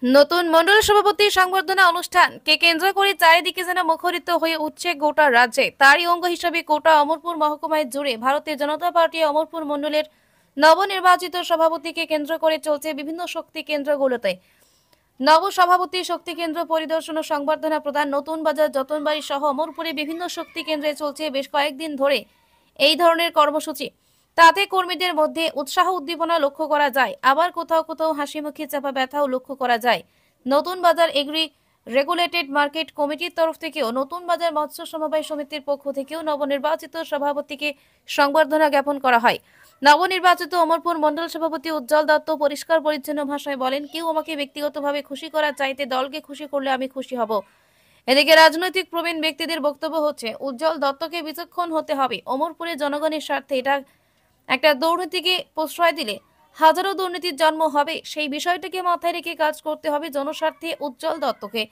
নতুন মন্ডল সভাপতি সংবর্ধনা অনুষ্ঠানকে কেন্দ্র করে চারিদিকে যেন মুখরিত হয়ে উঠছে গোটা রাজ্যে। তারই অঙ্গ হিসেবে গোটা অমরপুর মহকুমায় জুড়ে ভারতীয় জনতা পার্টি অমরপুর মন্ডলের নবনির্বাচিত সভাপতিকে কেন্দ্র করে চলছে বিভিন্ন শক্তি কেন্দ্রগুলোতে নব সভাপতি শক্তি কেন্দ্র পরিদর্শন ও সংবর্ধনা প্রদান। নতুন বাজার, যতনবাড়ি সহ অমরপুরে বিভিন্ন শক্তি কেন্দ্রে চলছে বেশ কয়েকদিন ধরে এই ধরনের কর্মসূচি। তাতে কর্মীদের মধ্যে উৎসাহ উদ্দীপনা লক্ষ্য করা যায়, আবার কোথাও কোথাও হাসি মুখে চাপা ব্যথাও লক্ষ্য করা যায়। নতুন বাজার এগ্রি রেগুলেটেড মার্কেট কমিটির তরফ থেকেও, নতুন বাজার মৎস্য সমবায় সমিতির পক্ষ থেকেও নবনির্বাচিত সভাপতিকে সংবর্ধনা জ্ঞাপন করা হয়। নবনির্বাচিত অমরপুর মন্ডল সভাপতি উজ্জ্বল দত্ত পরিষ্কার পরিচ্ছন্ন ভাষায় বলেন, কেউ আমাকে ব্যক্তিগতভাবে খুশি করার চাইতে দলকে খুশি করলে আমি খুশি হব। এদিকে রাজনৈতিক প্রবীণ ব্যক্তিদের বক্তব্য হচ্ছে, উজ্জ্বল দত্তকে বিচক্ষণ হতে হবে। অমরপুরে জনগণের স্বার্থে এটা একটা দুর্নীতিকে প্রশ্রয় দিলে হাজারো দুর্নীতির জন্ম হবে, সেই বিষয়টিকে মাথায় রেখে কাজ করতে হবে জনস্বার্থে উজ্জ্বল দত্তকে।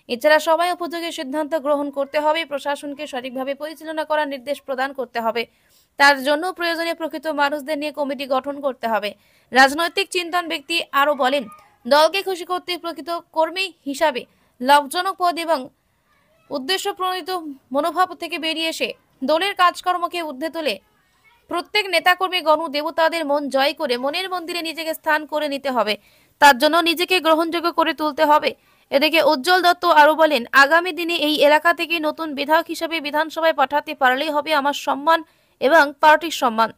এছাড়া সবাই উপযোগী সিদ্ধান্ত গ্রহণ করতে হবে, প্রশাসনকে সঠিকভাবে পরিচালনা করার নির্দেশ প্রদান করতে হবে। তার জন্য প্রয়োজনীয় প্রকৃত মানুষদের নিয়ে কমিটি গঠন করতে হবে। রাজনৈতিক চিন্তন ব্যক্তি আরো বলেন, দলকে খুশি করতে প্রকৃত কর্মী হিসাবে লাভজনক পদ এবং উদ্দেশ্য প্রণীত মনোভাব থেকে বেরিয়ে এসে দলের কাজকর্মকে ঊর্ধ্বে তোলে প্রত্যেক নেতাকর্মী গণ দেবতাদের মন জয় করে মনের মন্দিরে নিজেকে স্থান করে নিতে হবে। তার জন্য নিজেকে গ্রহণযোগ্য করে তুলতে হবে। এদিকে উজ্জ্বল দত্ত আরো বলেন, আগামী দিনে এই এলাকা থেকে নতুন বিধায়ক হিসেবে বিধানসভায় পাঠাতে পারলেই হবে আমার সম্মান এবং পার্টির সম্মান।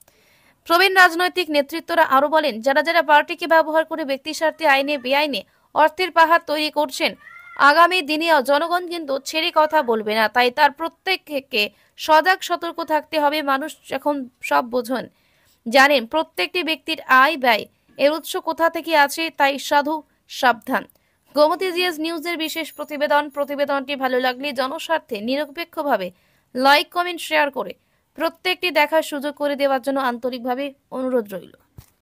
প্রবীণ রাজনৈতিক নেতৃত্বরা আরো বলেন, যারা যারা পার্টিকে ব্যবহার করে ব্যক্তি স্বার্থে আইনে বেআইনে অর্থের পাহাড় তৈরি করছেন, আগামী দিনেও জনগণ কিন্তু ছেড়ে কথা বলবে না। তাই তার প্রত্যেককে সজাগ সতর্ক থাকতে হবে। মানুষ এখন সব বোঝেন, জানেন প্রত্যেকটি ব্যক্তির আয় ব্যয় এর উৎস কোথা থেকে আছে, তাই সাধু সাবধান। গোমতী জিএস নিউজের বিশেষ প্রতিবেদনটি ভালো লাগলে জনস্বার্থে নিরপেক্ষভাবে লাইক, কমেন্ট, শেয়ার করে প্রত্যেকটি দেখার সুযোগ করে দেওয়ার জন্য আন্তরিকভাবে অনুরোধ রইল।